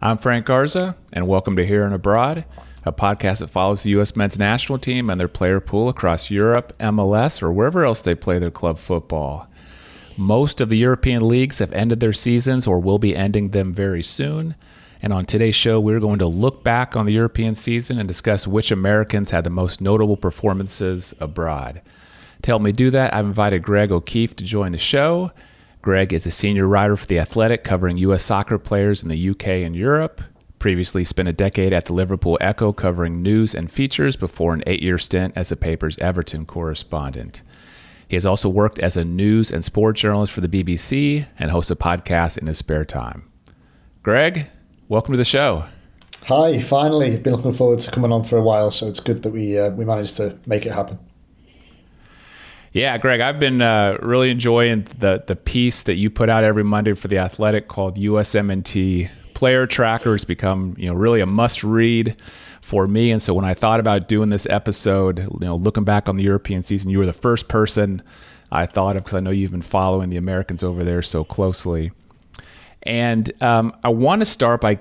I'm Frank Garza, and welcome to Here and Abroad, a podcast that follows the U.S. men's national team and their player pool across Europe, MLS, or wherever else they play their club football. Most of the European leagues have ended their seasons or will be ending them very soon. And on today's show, we're going to look back on the European season and discuss which Americans had the most notable performances abroad. To help me do that, I've invited Greg O'Keefe to join the show. Greg is a senior writer for The Athletic, covering U.S. soccer players in the U.K. and Europe. Previously spent a decade at the Liverpool Echo covering news and features before an 8-year stint as the paper's Everton correspondent. He has also worked as a news and sports journalist for the BBC and hosts a podcast in his spare time. Greg, welcome to the show. Hi, finally. I've been looking forward to coming on for a while, so it's good that we managed to make it happen. Yeah, Greg, I've been really enjoying the piece that you put out every Monday for The Athletic called USMNT Player Tracker. It's become, really a must-read for me. And so when I thought about doing this episode, looking back on the European season, you were the first person I thought of because I know you've been following the Americans over there so closely. And I want to start by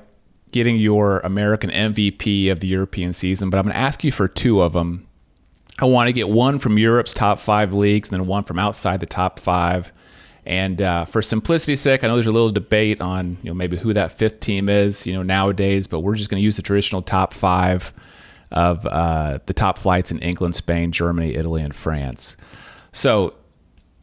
getting your American MVP of the European season, but I'm going to ask you for two of them. I want to get one from Europe's top 5 leagues and then one from outside the top 5. And for simplicity's sake, I know there's a little debate on maybe who that 5th team is nowadays, but we're just going to use the traditional top 5 of the top flights in England, Spain, Germany, Italy, and France. So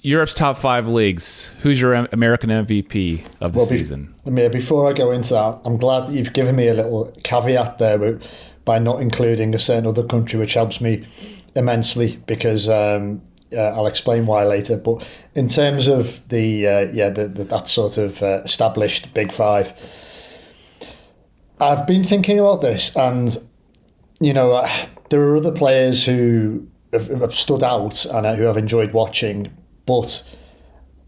Europe's top 5 leagues, who's your American MVP of the season? Before I go into that, I'm glad that you've given me a little caveat there by not including a certain other country, which helps me immensely because I'll explain why later. But in terms of that sort of established Big 5, I've been thinking about this, and there are other players who have stood out and who I've enjoyed watching, but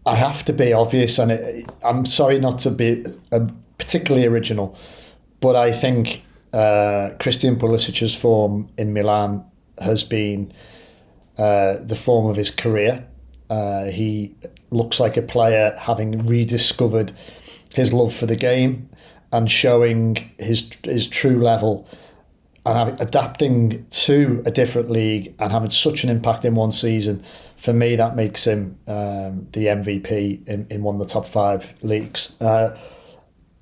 I have to be obvious, and I'm sorry not to be particularly original, but I think Christian Pulisic's form in Milan has been the form of his career. He looks like a player having rediscovered his love for the game and showing his true level and adapting to a different league and having such an impact in one season. For me, that makes him the MVP in one of the top 5 leagues.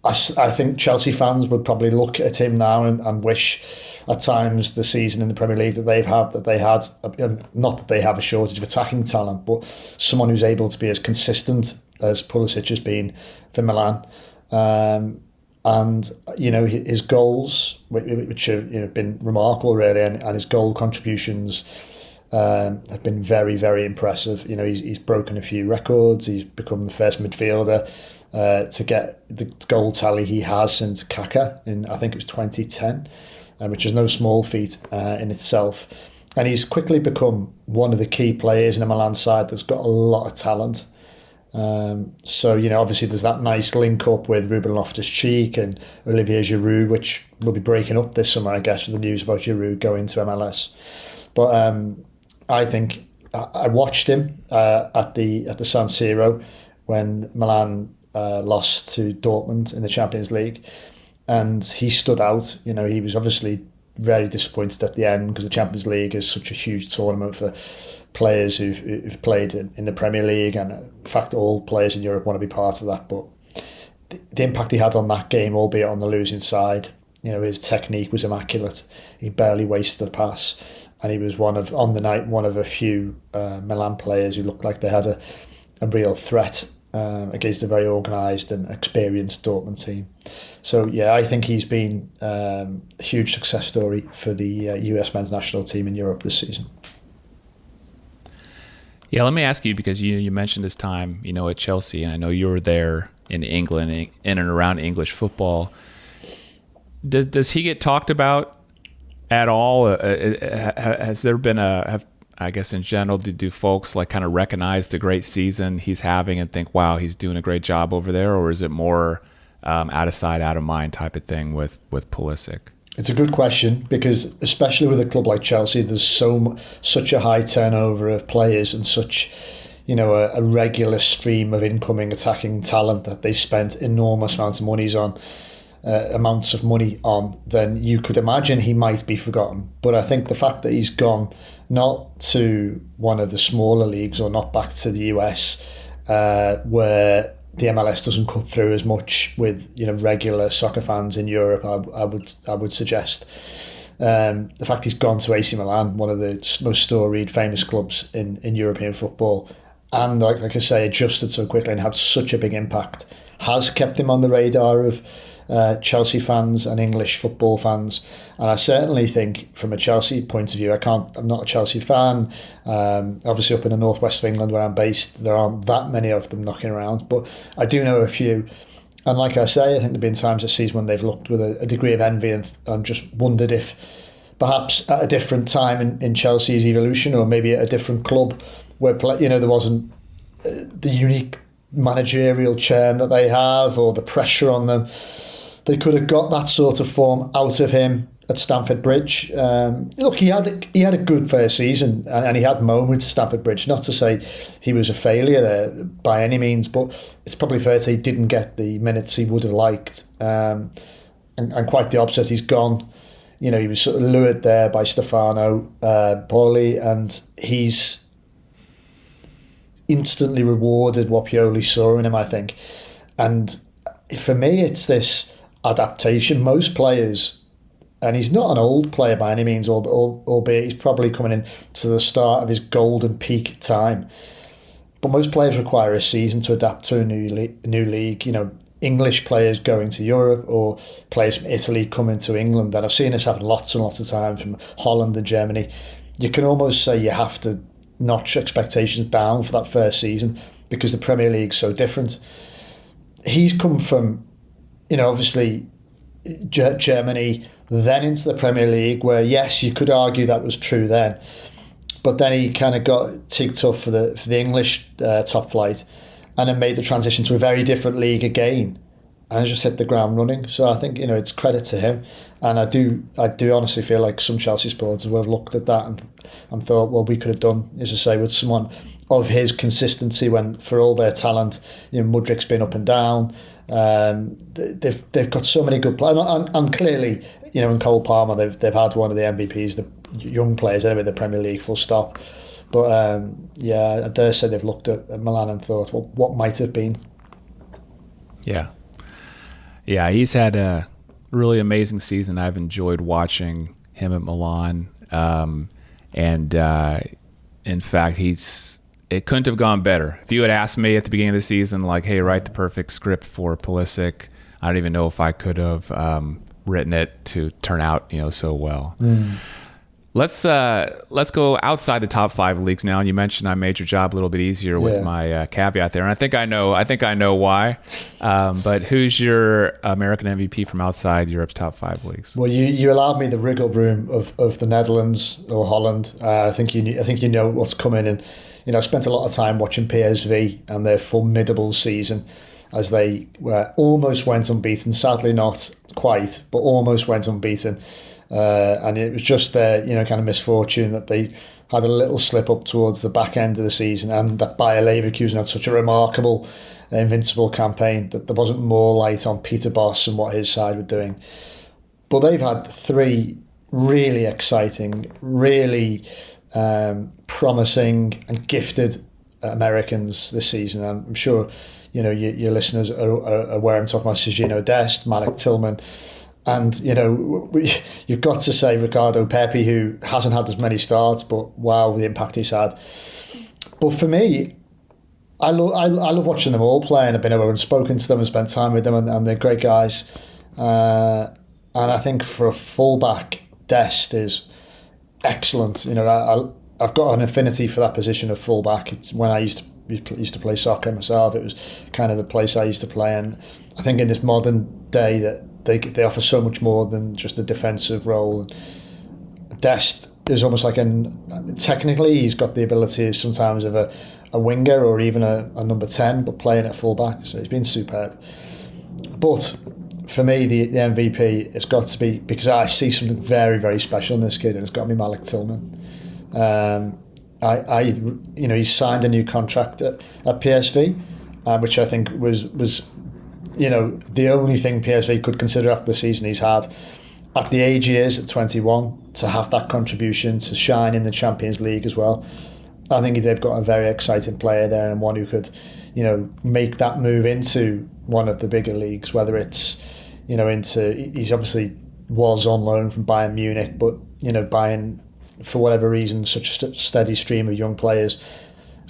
I think Chelsea fans would probably look at him now and wish at times the season in the Premier League that they had, not that they have a shortage of attacking talent, but someone who's able to be as consistent as Pulisic has been for Milan. And his goals, which have been remarkable really, and his goal contributions have been very, very impressive. He's broken a few records. He's become the first midfielder to get the goal tally he has since Kaká in, I think it was 2010, which is no small feat in itself. And he's quickly become one of the key players in a Milan side that's got a lot of talent. So obviously there's that nice link up with Ruben Loftus-Cheek and Olivier Giroud, which will be breaking up this summer, I guess, with the news about Giroud going to MLS. But I think I watched him at the San Siro when Milan lost to Dortmund in the Champions League, and he stood out. He was obviously very disappointed at the end because the Champions League is such a huge tournament for players who've played in the Premier League, and in fact all players in Europe want to be part of that. But the impact he had on that game, albeit on the losing side, his technique was immaculate. He barely wasted a pass, and he was one of a few Milan players who looked like they had a real threat against a very organised and experienced Dortmund team. So yeah, I think he's been a huge success story for the US men's national team in Europe this season. Yeah, let me ask you, because you mentioned his time, at Chelsea, and I know you were there in England, in and around English football. Does he get talked about at all? Has there been I guess in general, do folks kind of recognize the great season he's having and think, wow, he's doing a great job over there? Or is it more out of sight, out of mind type of thing with Pulisic? It's a good question, because especially with a club like Chelsea, there's such a high turnover of players and such, a regular stream of incoming attacking talent that they spent enormous amounts of monies on. amounts of money on, then you could imagine he might be forgotten. But I think the fact that he's gone not to one of the smaller leagues or not back to the US, where the MLS doesn't cut through as much with regular soccer fans in Europe, I would suggest. The fact he's gone to AC Milan, one of the most storied, famous clubs in European football, and like I say, adjusted so quickly and had such a big impact, has kept him on the radar of Chelsea fans and English football fans. And I certainly think, from a Chelsea point of view, I'm not a Chelsea fan. Obviously, up in the northwest of England where I'm based, there aren't that many of them knocking around, but I do know a few. And like I say, I think there have been times this season when they've looked with a degree of envy and just wondered if perhaps at a different time in Chelsea's evolution, or maybe at a different club where there wasn't the unique managerial churn that they have, or the pressure on them, they could have got that sort of form out of him at Stamford Bridge. Look, he had a good first season, and he had moments at Stamford Bridge. Not to say he was a failure there by any means, but it's probably fair to say he didn't get the minutes he would have liked. And quite the opposite, he's gone. He was sort of lured there by Stefano Pioli, and he's instantly rewarded what Pioli saw in him, I think. And for me, it's this adaptation. Most players, and he's not an old player by any means, albeit he's probably coming in to the start of his golden peak time. But most players require a season to adapt to a new league. English players going to Europe, or players from Italy coming to England. And I've seen this happen lots and lots of times from Holland and Germany. You can almost say you have to notch expectations down for that first season because the Premier League's so different. He's come from, obviously Germany, then into the Premier League, where yes, you could argue that was true then, but then he kind of got ticked off for the English top flight, and then made the transition to a very different league again, and just hit the ground running. So I think it's credit to him, and I do honestly feel like some Chelsea supporters would have looked at that and thought, well, we could have done, as I say, with someone of his consistency, when for all their talent, Mudrik's been up and down. They've got so many good players, and clearly, in Cole Palmer, they've had one of the MVPs, the young players anyway, the Premier League, full stop. But I dare say they've looked at Milan and thought, well, what might have been. Yeah, he's had a really amazing season. I've enjoyed watching him at Milan, and in fact, it couldn't have gone better. If you had asked me at the beginning of the season, like, hey, write the perfect script for Pulisic, I don't even know if I could have written it to turn out, so well. Let's go outside the top 5 leagues now. And you mentioned I made your job a little bit easier with my caveat there, and I think I know why. But who's your American MVP from outside Europe's top 5 leagues? Well, you allowed me the wriggle room of the Netherlands or Holland. I think you know what's coming, and I spent a lot of time watching PSV and their formidable season, as they almost went unbeaten. Sadly, not quite, but almost went unbeaten. And it was just their kind of misfortune that they had a little slip up towards the back end of the season, and that Bayer Leverkusen had such a remarkable invincible campaign that there wasn't more light on Peter Bosz and what his side were doing. But they've had 3 really exciting, really promising and gifted Americans this season. And I'm sure your listeners are aware I'm talking about Sergiño Dest, Malik Tillman. And, you've got to say Ricardo Pepi, who hasn't had as many starts, but wow, the impact he's had. But for me, I love watching them all play, and I've been over and spoken to them and spent time with them, and they're great guys. And I think for a fullback, Dest is excellent. I've got an affinity for that position of fullback. It's when I used to play soccer myself. It was kind of the place I used to play, and I think in this modern day that they offer so much more than just a defensive role. Dest is almost like technically he's got the ability sometimes of a winger or even a number 10, but playing at fullback, so he's been superb. But for me, the MVP has got to be, because I see something very, very special in this kid, and it's got to be Malik Tillman. He signed a new contract at PSV, which I think was the only thing PSV could consider after the season he's had, at the age he is, at 21, to have that contribution, to shine in the Champions League as well. I think they've got a very exciting player there, and one who could, make that move into one of the bigger leagues, whether it's, he's obviously was on loan from Bayern Munich, but, Bayern, for whatever reason, such a steady stream of young players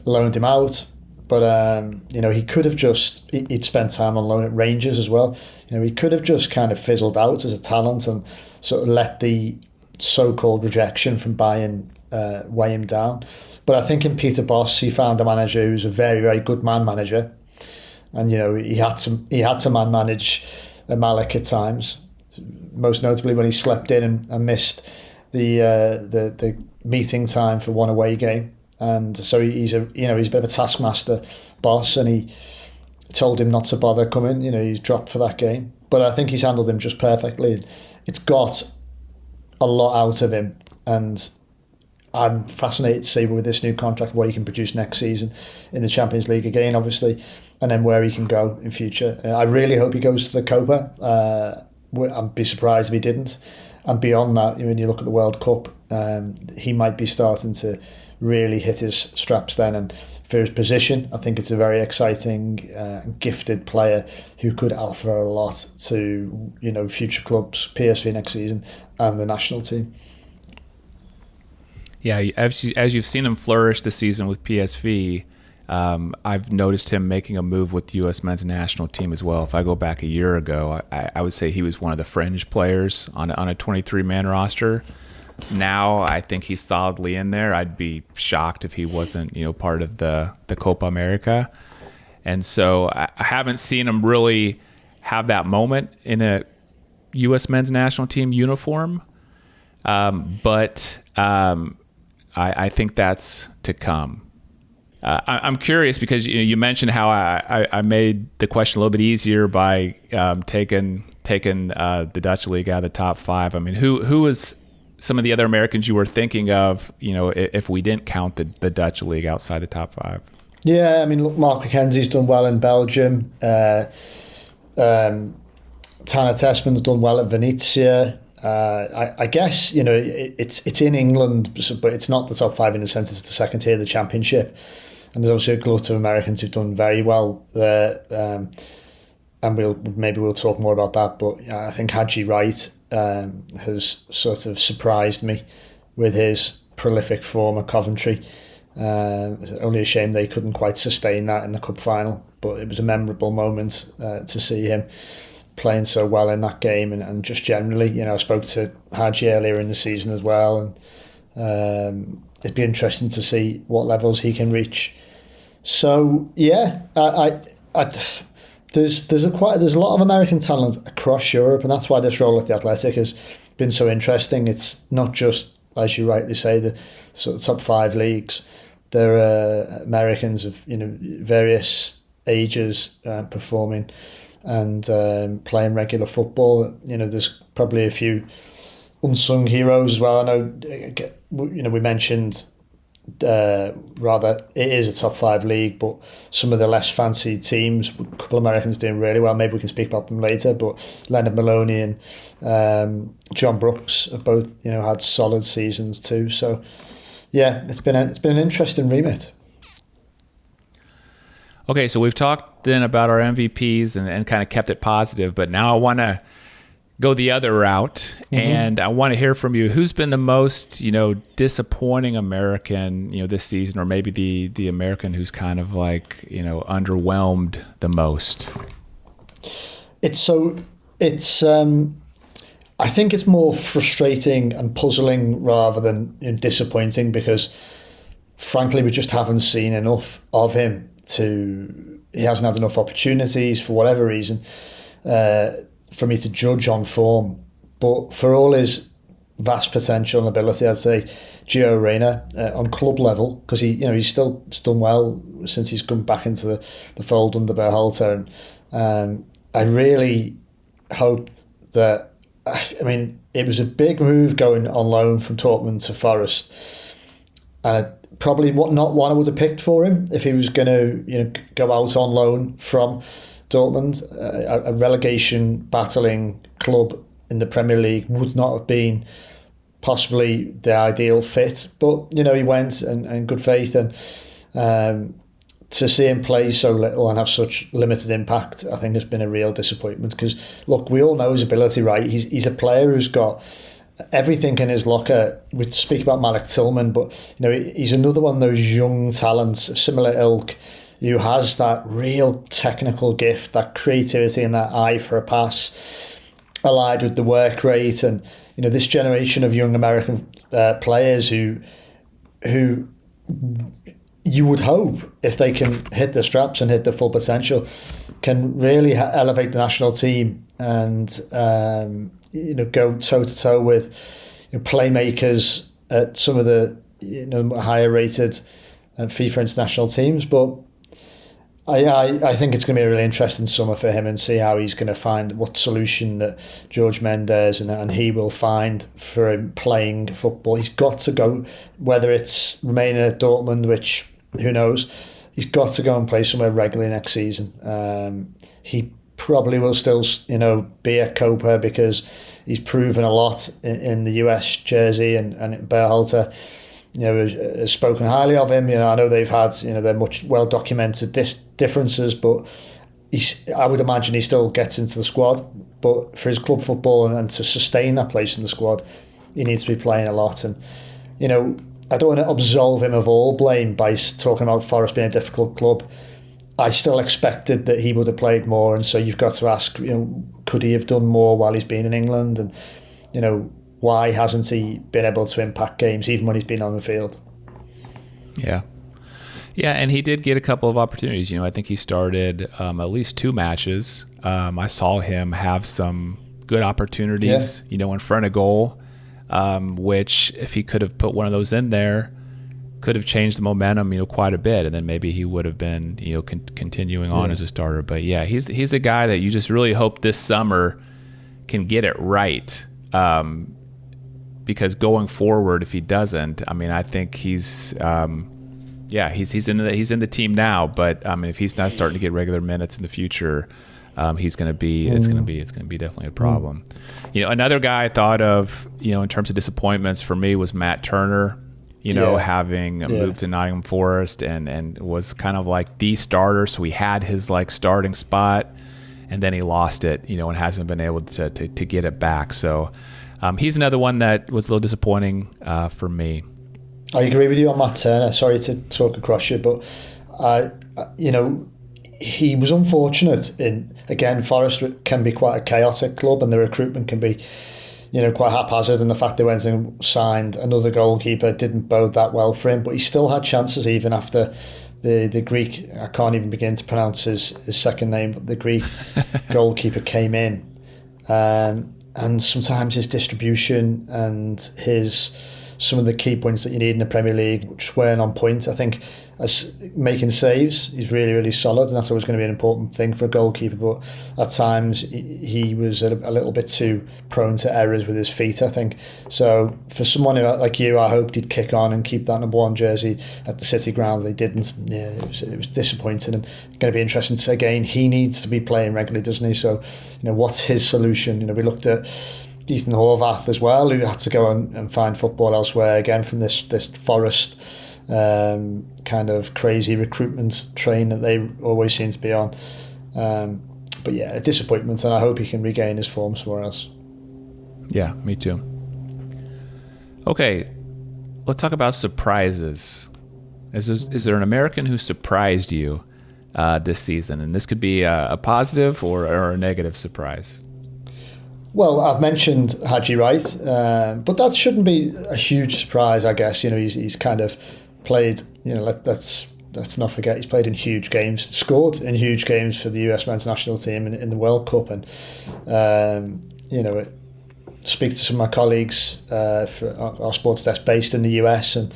loaned him out. But, he could have he'd spent time on loan at Rangers as well. He could have just kind of fizzled out as a talent and sort of let the so-called rejection from Bayern weigh him down. But I think in Peter Bosz, he found a manager who's a very, very good man manager. And, he had to man manage Malik at times, most notably when he slept in and missed the meeting time for one away game. And so he's a bit of a taskmaster boss, and he told him not to bother coming. He's dropped for that game, but I think he's handled him just perfectly. It's got a lot out of him, and I'm fascinated to see with this new contract what he can produce next season in the Champions League again, obviously, and then where he can go in future. I really hope he goes to the Copa. I'd be surprised if he didn't. And beyond that, when you look at the World Cup, he might be starting to really hit his straps then. And for his position, I think it's a very exciting, gifted player who could offer a lot to future clubs, PSV next season, and the national team. Yeah, as you've seen him flourish this season with PSV, I've noticed him making a move with the U.S. men's national team as well. If I go back a year ago, I would say he was one of the fringe players on a 23-man roster. Now I think he's solidly in there. I'd be shocked if he wasn't, part of the Copa America. And so I haven't seen him really have that moment in a U.S. men's national team uniform. But I think that's to come. I'm curious because you mentioned how I made the question a little bit easier by taking the Dutch league out of the top 5. I mean, who is some of the other Americans you were thinking of, if we didn't count the Dutch league outside the top 5? Yeah, I mean, look, Mark McKenzie's done well in Belgium. Tanner Tessman's done well at Venezia. I guess, it's in England, but it's not the top 5 in the sense it's the second tier of the Championship. And there's also a glut of Americans who've done very well there. And we'll talk more about that. But I think Haji Wright has sort of surprised me with his prolific form at Coventry. Only a shame they couldn't quite sustain that in the cup final, but it was a memorable moment to see him playing so well in that game, and just generally, I spoke to Haji earlier in the season as well, and it'd be interesting to see what levels he can reach. So yeah, there's a lot of American talent across Europe, and that's why this role at the Athletic has been so interesting. It's not just, as you rightly say, the sort of top 5 leagues. There are Americans of various ages performing and playing regular football. There's probably a few unsung heroes as well. I know, we mentioned it is a top 5 league, but some of the less fancied teams, a couple of Americans doing really well. Maybe we can speak about them later. But Leonard Maloney and John Brooks have both had solid seasons too. So yeah, it's been an interesting remit. Okay, so we've talked then about our MVPs and kind of kept it positive, but now I want to go the other route, and I want to hear from you. Who's been the most, disappointing American, this season, or maybe the American who's kind of like, underwhelmed the most? I think it's more frustrating and puzzling rather than disappointing, because frankly, we just haven't seen enough of him. He hasn't had enough opportunities for whatever reason for me to judge on form. But for all his vast potential and ability, I'd say Gio Reyna on club level, because he's still done well since he's come back into the fold under Berhalter. And I really hoped that, it was a big move going on loan from Dortmund to Forest, and probably not one I would have picked for him if he was going to go out on loan from Dortmund, a relegation battling club in the Premier League, would not have been possibly the ideal fit. But he went and good faith, and to see him play so little and have such limited impact, I think has been a real disappointment. Because look, we all know his ability, right? He's a player who's got everything in his locker. We speak about Malik Tillman, but he's another one of those young talents, similar ilk, who has that real technical gift, that creativity, and that eye for a pass, allied with the work rate. And this generation of young American players who you would hope, if they can hit their straps and hit their full potential, can really elevate the national team and go toe to toe with playmakers at some of the higher rated FIFA international teams. But I think it's going to be a really interesting summer for him, and see how he's going to find what solution that George Mendes and he will find for him playing football. He's got to go, whether it's remaining at Dortmund, which who knows, he's got to go and play somewhere regularly next season. He probably will still be a Copa, because he's proven a lot in the US jersey, and Berhalter has spoken highly of him. I know they've had they're much well documented differences, but I would imagine he still gets into the squad. But for his club football and to sustain that place in the squad, he needs to be playing a lot. And I don't want to absolve him of all blame by talking about Forest being a difficult club. I still expected that he would have played more, and so you've got to ask, could he have done more while he's been in England, and why hasn't he been able to impact games even when he's been on the field? Yeah, and he did get a couple of opportunities. I think he started at least 2 matches. I saw him have some good opportunities, in front of goal, which if he could have put one of those in there, could have changed the momentum, quite a bit, and then maybe he would have been, continuing on as a starter. But yeah, he's a guy that you just really hope this summer can get it right, because going forward, if he doesn't, I think he's in the team now. But if he's not starting to get regular minutes in the future, he's going to be it's going to be definitely a problem. Another guy I thought of, in terms of disappointments for me, was Matt Turner. Having moved to Nottingham Forest and was kind of like the starter, so he had his starting spot, and then he lost it, and hasn't been able to get it back. So he's another one that was a little disappointing for me. I agree with you on Matt Turner. Sorry to talk across you, but he was unfortunate again, Forest can be quite a chaotic club, and the recruitment can be quite haphazard, and the fact they went and signed another goalkeeper didn't bode that well for him. But he still had chances even after the Greek, I can't even begin to pronounce his second name, but the Greek goalkeeper came in. And sometimes his distribution and some of the key points that you need in the Premier League just weren't on point. I think as making saves, he's really, really solid, and that's always going to be an important thing for a goalkeeper. But at times he was a little bit too prone to errors with his feet, I think. So for someone like you, I hoped he'd kick on and keep that number 1 jersey at the City ground. He didn't. Yeah, it was disappointing, and going to be interesting to, again, he needs to be playing regularly, doesn't he? So what's his solution? We looked at Ethan Horvath as well, who had to go and find football elsewhere, again from this Forest kind of crazy recruitment train that they always seem to be on. But yeah, a disappointment, and I hope he can regain his form somewhere else. Yeah, me too. Okay, let's talk about surprises. Is there an American who surprised you this season? And this could be a positive or a negative surprise. Well, I've mentioned Haji Wright, but that shouldn't be a huge surprise, I guess. He's kind of played, let's not forget, he's played in huge games, scored in huge games for the US men's national team in the World Cup. And, speak to some of my colleagues for our sports desk based in the US, and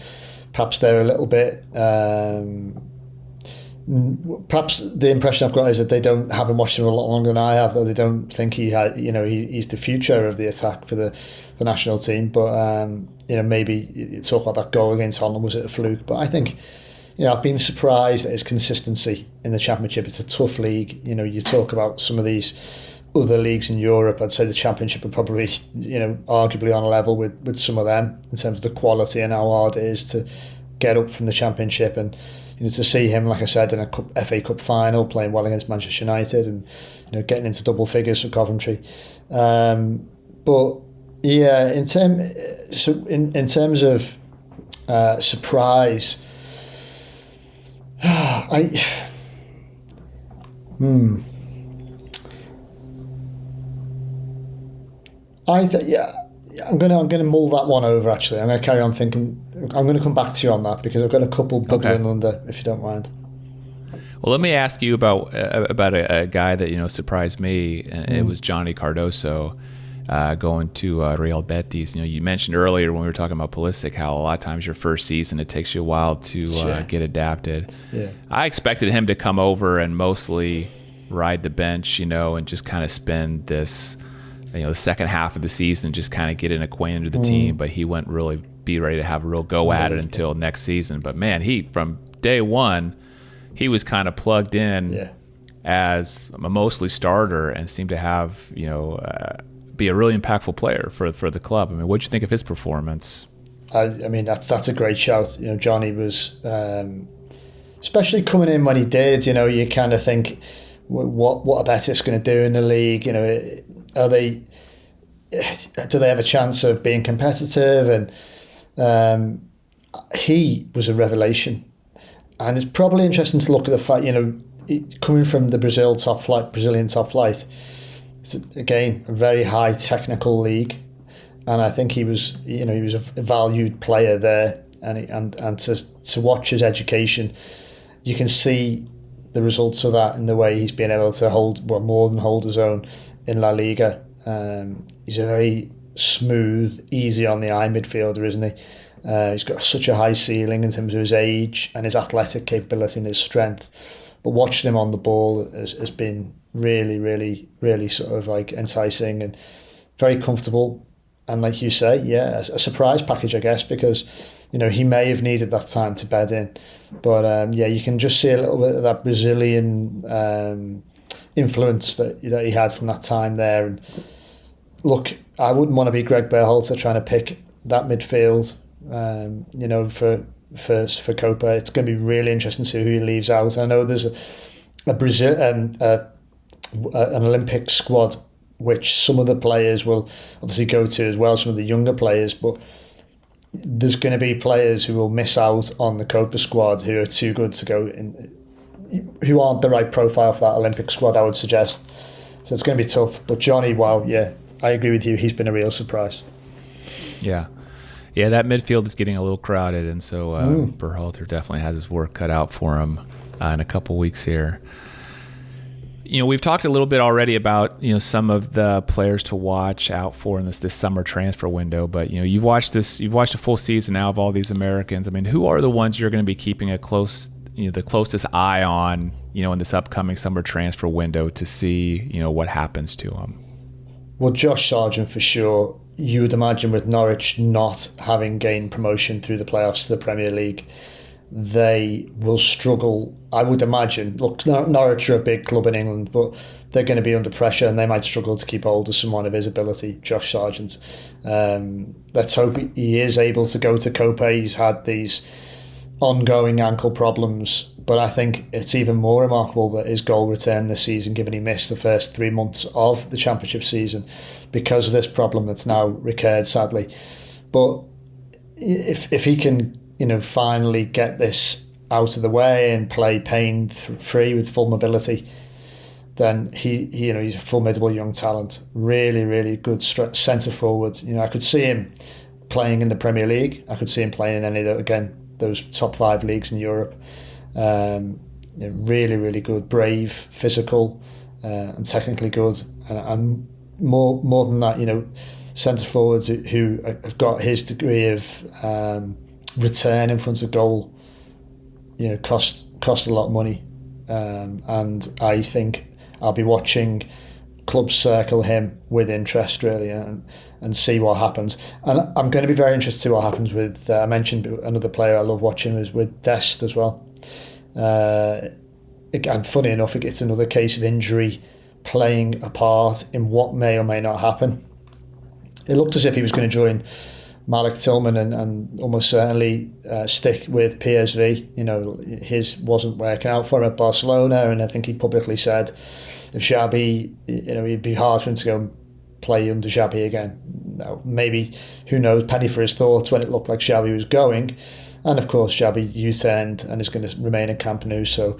perhaps they're a little bit... perhaps the impression I've got is that they don't haven't watched him a lot longer than I have, though they don't think he's the future of the attack for the national team. But maybe you talk about that goal against Holland, was it a fluke? But I think I've been surprised at his consistency in the Championship. It's a tough league. You talk about some of these other leagues in Europe. I'd say the Championship are probably, arguably on a level with some of them in terms of the quality and how hard it is to get up from the Championship. And to see him, like I said, in a FA Cup final, playing well against Manchester United, and getting into double figures for Coventry. But yeah, in terms of surprise. I'm gonna mull that one over. Actually, I'm gonna carry on thinking. I'm gonna come back to you on that because I've got a couple bubbling under, if you don't mind. Well, let me ask you about a guy that surprised me, and it was Johnny Cardoso. Going to Real Betis. You mentioned earlier when we were talking about Pulisic how a lot of times your first season it takes you a while to get adapted. Yeah. I expected him to come over and mostly ride the bench, and just kind of spend this, the second half of the season and just kind of get acquainted with the team. But he wouldn't really be ready to have a real go at it until next season. But man, from day one, he was kind of plugged in as a mostly starter and seemed to have, be a really impactful player for the club. I mean, what'd you think of his performance? I mean, that's a great shout. Johnny was, especially coming in when he did. You kind of think, what are Betis going to do in the league? Do they have a chance of being competitive? And he was a revelation. And it's probably interesting to look at the fact, coming from the Brazilian top flight. It's again a very high technical league, and I think he was a valued player there, and to watch his education, you can see the results of that in the way he's been able to more than hold his own in La Liga. He's a very smooth, easy on the eye midfielder, isn't he? He's got such a high ceiling in terms of his age and his athletic capability and his strength, but watching him on the ball has been really, really, really sort of like enticing and very comfortable. And like you say, a surprise package, I guess, because he may have needed that time to bed in. But you can just see a little bit of that Brazilian influence that he had from that time there. And look, I wouldn't want to be Greg Berhalter trying to pick that midfield, for Copa. It's going to be really interesting to see who he leaves out. I know there's an Olympic squad which some of the players will obviously go to as well, some of the younger players, but there's going to be players who will miss out on the Copa squad who are too good to go in, who aren't the right profile for that Olympic squad, I would suggest. So it's going to be tough. But Johnny, wow, I agree with you, he's been a real surprise. Yeah, that midfield is getting a little crowded, and so Berhalter definitely has his work cut out for him in a couple weeks here. We've talked a little bit already about some of the players to watch out for in this summer transfer window, but you've watched a full season now of all these Americans. I mean, who are the ones you're going to be keeping the closest eye on in this upcoming summer transfer window to see what happens to them? Well, Josh Sargent for sure. You would imagine with Norwich not having gained promotion through the playoffs to the Premier League, they will struggle, I would imagine. Look, Norwich are a big club in England, but they're going to be under pressure and they might struggle to keep hold of someone of his ability, Josh Sargent. Let's hope he is able to go to Copa. He's had these ongoing ankle problems, but I think it's even more remarkable that his goal returned this season, given he missed the first 3 months of the Championship season because of this problem that's now recurred, sadly. But if he can finally get this out of the way and play pain-free with full mobility, then he's a formidable young talent. Really, really good centre forward. I could see him playing in the Premier League. I could see him playing in any of those top 5 leagues in Europe. Really, really good, brave, physical, and technically good. And more than that, centre forwards who have got his degree of return in front of goal, cost a lot of money, and I think I'll be watching clubs circle him with interest really, and see what happens. And I'm going to be very interested to see what happens with. I mentioned another player I love watching was with Dest as well. And funny enough, it's another case of injury playing a part in what may or may not happen. It looked as if he was going to join Malik Tillman and almost certainly stick with PSV. You know, his wasn't working out for him at Barcelona, and I think he publicly said if Xabi, you know, it'd be hard for him to go and play under Xabi again. Now, maybe, who knows, penny for his thoughts when it looked like Xabi was going. And of course, Xabi U-turned and is going to remain in Camp Nou. So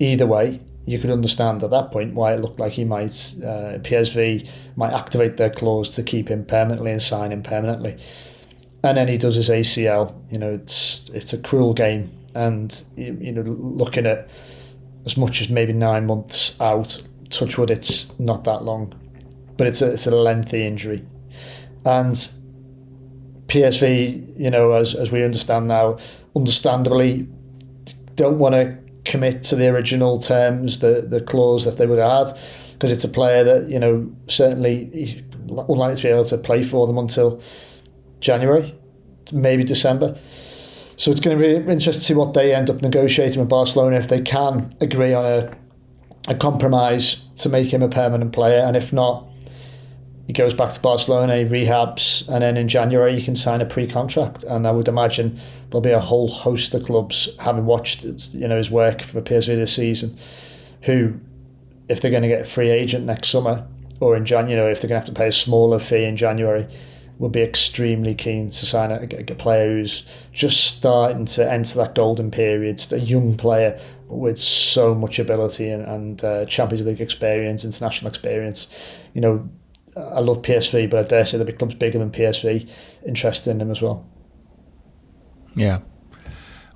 either way, you could understand at that point why it looked like he might, PSV might activate their clause to keep him permanently and sign him permanently. And then he does his ACL. You know, it's a cruel game, and you know, looking at as much as maybe 9 months out. Touch wood, it's not that long, but it's a lengthy injury, and PSV, you know, as we understand now, understandably, don't want to commit to the original terms, the clause that they would have had, because it's a player that, you know, certainly he's unlikely to be able to play for them until January, maybe December. So it's going to be interesting to see what they end up negotiating with Barcelona, if they can agree on a compromise to make him a permanent player, and if not, he goes back to Barcelona, he rehabs, and then in January he can sign a pre-contract. And I would imagine there'll be a whole host of clubs, having watched, you know, his work for PSV this season, who, if they're going to get a free agent next summer or in January, you know, if they're going to have to pay a smaller fee in January, will be extremely keen to sign a player who's just starting to enter that golden period, a young player with so much ability and Champions League experience, international experience. You know, I love PSV, but I dare say there'll be clubs bigger than PSV interested in him as well. Yeah,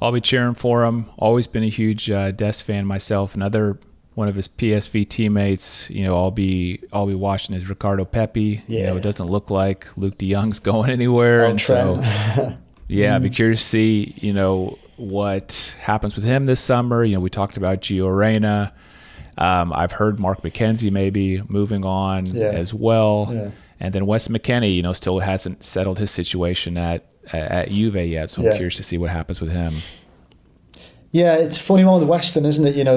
I'll be cheering for him. Always been a huge Dest fan myself. Another one of his PSV teammates, you know, I'll be watching is Ricardo Pepi. Yeah. You know, it doesn't look like Luke de Jong's going anywhere, and Trent. so yeah, I'd be curious to see, you know, what happens with him this summer. You know, we talked about Gio Reyna. I've heard Mark McKenzie maybe moving on as well. Yeah. And then Wes McKennie, you know, still hasn't settled his situation at Juve yet. So I'm curious to see what happens with him. Yeah, it's a funny one with Weston, isn't it? You know,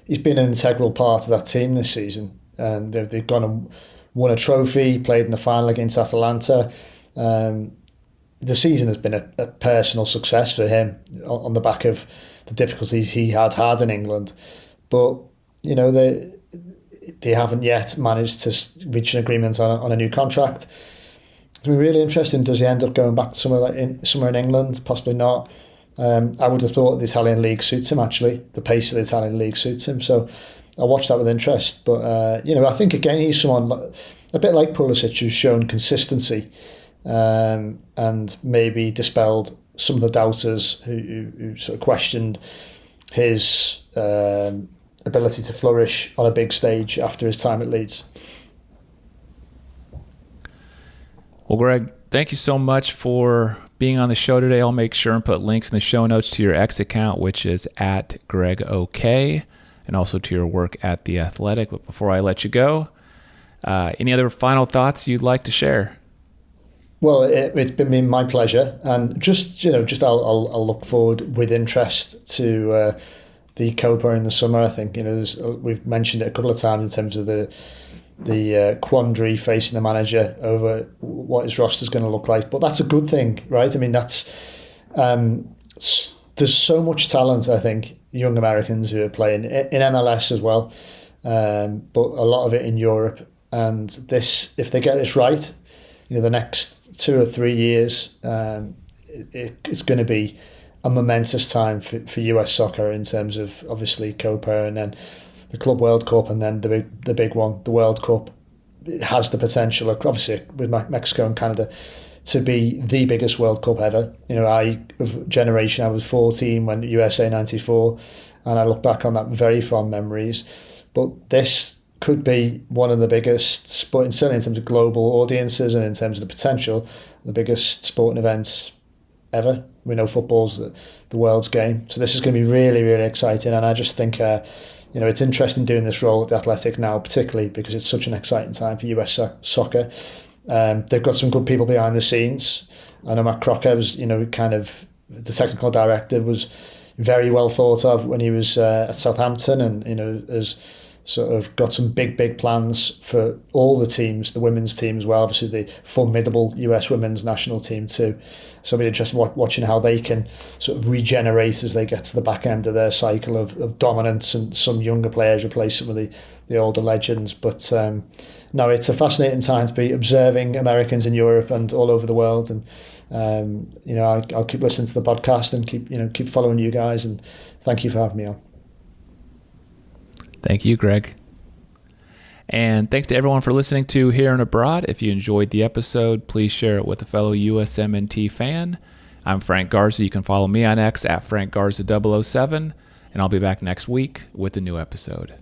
he's been an integral part of that team this season. And they've gone and won a trophy, played in the final against Atalanta. The season has been a personal success for him on the back of the difficulties he had in England. But you know, they haven't yet managed to reach an agreement on a new contract. It'll be really interesting. Does he end up going back to somewhere in England? Possibly not. I would have thought the Italian league suits him, actually. The pace of the Italian league suits him. So I watched that with interest. But, you know, I think, again, he's someone a bit like Pulisic who's shown consistency and maybe dispelled some of the doubters who sort of questioned his ability to flourish on a big stage after his time at Leeds. Well, Greg, thank you so much for being on the show today. I'll make sure and put links in the show notes to your X account, which is at GregOK, and also to your work at The Athletic. But before I let you go, any other final thoughts you'd like to share? Well, it's been my pleasure, and I'll look forward with interest to the Copa in the summer. I think, you know, we've mentioned it a couple of times in terms of the quandary facing the manager over what his roster's going to look like, but that's a good thing, right? I mean, that's there's so much talent. I think young Americans who are playing in MLS as well, but a lot of it in Europe. And this, if they get this right, you know, the next 2 or 3 years, it's going to be a momentous time for US soccer in terms of obviously Copa and then the Club World Cup, and then the big one, the World Cup. It has the potential, obviously with Mexico and Canada, to be the biggest World Cup ever. You know, I was 14 when USA 94, and I look back on that very fond memories. But this could be one of the biggest sporting, certainly in terms of global audiences and in terms of the potential, the biggest sporting events ever. We know football's the world's game, so this is going to be really, really exciting. And I just think, it's interesting doing this role at the Athletic now, particularly because it's such an exciting time for US soccer. They've got some good people behind the scenes. I know Matt Crocker was, kind of the technical director, was very well thought of when he was at Southampton, and has sort of got some big plans for all the teams, the women's team as well, obviously the formidable US women's national team too. So it'll be interesting watching how they can sort of regenerate as they get to the back end of their cycle of dominance, and some younger players replace some of the older legends. But no, it's a fascinating time to be observing Americans in Europe and all over the world. And I'll keep listening to the podcast and keep following you guys. And thank you for having me on. Thank you, Greg. And thanks to everyone for listening to Here and Abroad. If you enjoyed the episode, please share it with a fellow USMNT fan. I'm Frank Garza. You can follow me on X at FrankGarza007, and I'll be back next week with a new episode.